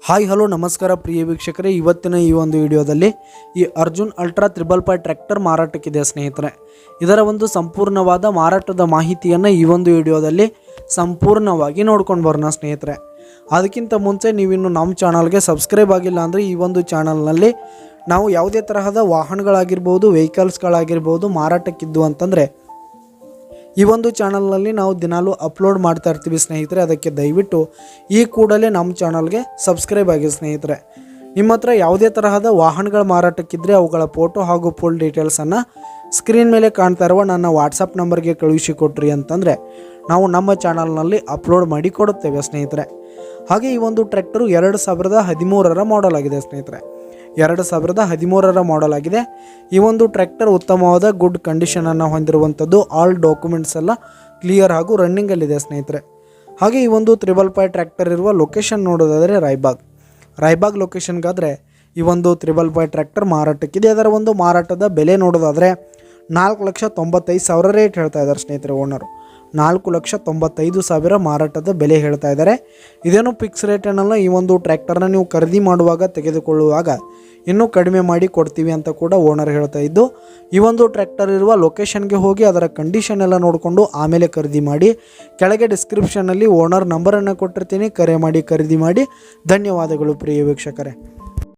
Hi hello ನಮಸ್ಕಾರ ಪ್ರಿಯ ವೀಕ್ಷಕರೇ, ಇವತ್ತಿನ ಈ ಒಂದು ವಿಡಿಯೋದಲ್ಲಿ ಈ ಅರ್ಜುನ್ ಅಲ್ಟ್ರಾ 555 ಟ್ರ್ಯಾಕ್ಟರ್ ಮಾರಾಟಕ್ಕಿದೆ ಸ್ನೇಹಿತರೆ. ಇದರ ಒಂದು ಸಂಪೂರ್ಣವಾದ ಮಾರಾಟದ ಮಾಹಿತಿಯನ್ನು ಈ ಒಂದು ವಿಡಿಯೋದಲ್ಲಿ ಸಂಪೂರ್ಣವಾಗಿ ನೋಡ್ಕೊಂಡು ಬರೋಣ ಸ್ನೇಹಿತರೆ. ಅದಕ್ಕಿಂತ ಮುಂಚೆ ನೀವಿನ್ನು ನಮ್ಮ ಚಾನಲ್ಗೆ ಸಬ್ಸ್ಕ್ರೈಬ್ ಆಗಿಲ್ಲ ಅಂದರೆ ಈ ಒಂದು ಚಾನಲ್ನಲ್ಲಿ ನಾವು ಯಾವುದೇ ತರಹದ ವಾಹನಗಳಾಗಿರ್ಬೋದು, ವೆಹಿಕಲ್ಸ್ಗಳಾಗಿರ್ಬೋದು ಮಾರಾಟಕ್ಕಿದ್ದು ಅಂತಂದರೆ ಈ ಒಂದು ಚಾನಲ್ನಲ್ಲಿ ನಾವು ದಿನಾಲೂ ಅಪ್ಲೋಡ್ ಮಾಡ್ತಾ ಇರ್ತೀವಿ ಸ್ನೇಹಿತರೆ. ಅದಕ್ಕೆ ದಯವಿಟ್ಟು ಈ ಕೂಡಲೇ ನಮ್ಮ ಚಾನಲ್ಗೆ ಸಬ್ಸ್ಕ್ರೈಬ್ ಆಗಿ ಸ್ನೇಹಿತರೆ. ನಿಮ್ಮ ಹತ್ರ ಯಾವುದೇ ತರಹದ ವಾಹನಗಳ ಮಾರಾಟಕ್ಕಿದ್ದರೆ ಅವುಗಳ ಫೋಟೋ ಹಾಗೂ ಫುಲ್ ಡೀಟೇಲ್ಸನ್ನು ಸ್ಕ್ರೀನ್ ಮೇಲೆ ಕಾಣ್ತಾ ಇರುವ ನನ್ನ ವಾಟ್ಸಪ್ ನಂಬರ್ಗೆ ಕಳುಹಿಸಿಕೊಟ್ರಿ ಅಂತಂದರೆ ನಾವು ನಮ್ಮ ಚಾನಲ್ನಲ್ಲಿ ಅಪ್ಲೋಡ್ ಮಾಡಿ ಕೊಡುತ್ತೇವೆ ಸ್ನೇಹಿತರೆ. ಹಾಗೆ ಈ ಒಂದು ಟ್ರ್ಯಾಕ್ಟರು 2013ರ ಮಾಡೆಲ್ ಆಗಿದೆ ಸ್ನೇಹಿತರೆ. 2013ರ ಮಾಡೆಲ್ ಆಗಿದೆ. ಈ ಒಂದು ಟ್ರ್ಯಾಕ್ಟರ್ ಉತ್ತಮವಾದ ಗುಡ್ ಕಂಡೀಷನನ್ನು ಹೊಂದಿರುವಂಥದ್ದು. ಆಲ್ ಡಾಕ್ಯುಮೆಂಟ್ಸ್ ಎಲ್ಲ ಕ್ಲಿಯರ್ ಹಾಗೂ ರನ್ನಿಂಗಲ್ಲಿದೆ ಸ್ನೇಹಿತರೆ. ಹಾಗೆ ಈ ಒಂದು 555 ಟ್ರ್ಯಾಕ್ಟರ್ ಇರುವ ಲೊಕೇಶನ್ ನೋಡೋದಾದರೆ ರಾಯಬಾಗ್ ಲೊಕೇಶನ್ಗಾದರೆ ಈ ಒಂದು 555 ಟ್ರ್ಯಾಕ್ಟರ್ ಮಾರಾಟಕ್ಕಿದೆ. ಅದರ ಒಂದು ಮಾರಾಟದ ಬೆಲೆ ನೋಡೋದಾದರೆ 4,95,000 ರೇಟ್ ಹೇಳ್ತಾ ಇದ್ದಾರೆ ಸ್ನೇಹಿತರೆ. ಓನರು 4,95,000 ಮಾರಾಟದ ಬೆಲೆ ಹೇಳ್ತಾ ಇದ್ದಾರೆ. ಇದೇನು ಫಿಕ್ಸ್ ರೇಟ್ ಏನಲ್ಲ. ಈ ಒಂದು ಟ್ರ್ಯಾಕ್ಟರ್ನ ನೀವು ಖರೀದಿ ಮಾಡುವಾಗ, ತೆಗೆದುಕೊಳ್ಳುವಾಗ ಇನ್ನೂ ಕಡಿಮೆ ಮಾಡಿ ಕೊಡ್ತೀವಿ ಅಂತ ಕೂಡ ಓನರ್ ಹೇಳ್ತಾ ಇದ್ದು, ಈ ಒಂದು ಟ್ರ್ಯಾಕ್ಟರ್ ಇರುವ ಲೊಕೇಶನ್ಗೆ ಹೋಗಿ ಅದರ ಕಂಡೀಷನ್ ಎಲ್ಲ ನೋಡಿಕೊಂಡು ಆಮೇಲೆ ಖರೀದಿ ಮಾಡಿ. ಕೆಳಗೆ ಡಿಸ್ಕ್ರಿಪ್ಷನಲ್ಲಿ ಓನರ್ ನಂಬರನ್ನು ಕೊಟ್ಟಿರ್ತೀನಿ, ಕರೆ ಮಾಡಿ ಖರೀದಿ ಮಾಡಿ. ಧನ್ಯವಾದಗಳು ಪ್ರಿಯ ವೀಕ್ಷಕರೇ.